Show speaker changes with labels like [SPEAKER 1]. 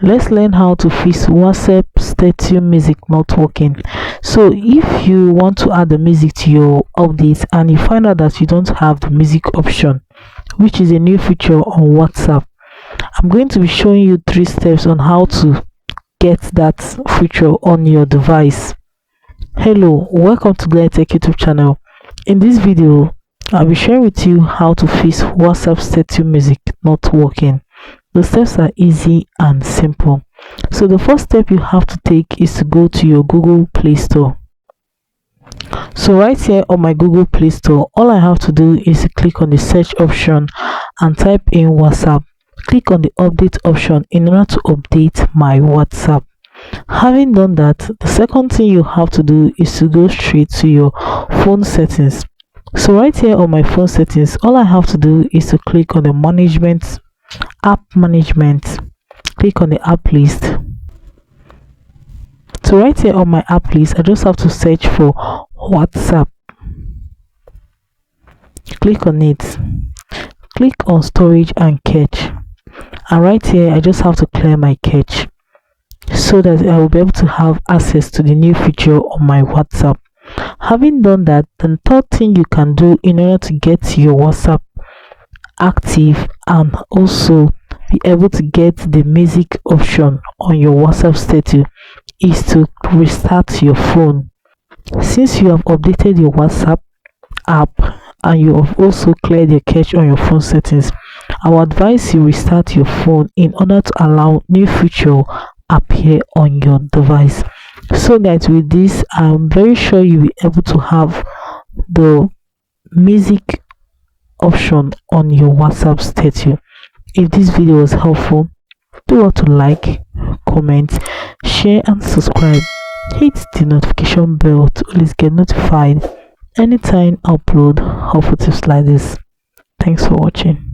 [SPEAKER 1] Let's learn how to fix WhatsApp status music not working. So if you want to add the music to your updates and you find out that you don't have the music option, which is a new feature on WhatsApp, I'm going to be showing you 3 steps on how to get that feature on your device. Hello, welcome to Glenn Tech YouTube channel. In this video, I'll be sharing with you how to fix WhatsApp status music not working. The steps are easy and simple. So the first step you have to take is to go to your Google Play Store. So right here on my Google Play Store, all I have to do is to click on the search option and type in WhatsApp. Click on the update option in order to update my WhatsApp. Having done that, the second thing you have to do is to go straight to your phone settings. So right here on my phone settings, all I have to do is to click on the app management. Click on the app list. So right here on my app list, I just have to search for WhatsApp. Click on it. Click on storage and cache. And right here, I just have to clear my cache so that I will be able to have access to the new feature on my WhatsApp. Having done that, the third thing you can do in order to get your WhatsApp active and also be able to get the music option on your WhatsApp status is to restart your phone. Since you have updated your WhatsApp app and you have also cleared your cache on your phone settings, I would advise you restart your phone in order to allow new feature appear on your device. So that with this, I'm very sure you'll be able to have the music option on your WhatsApp status. If this video was helpful, do want to like, comment, share and subscribe. Hit the notification bell to always get notified anytime I upload helpful tips like this. Thanks for watching.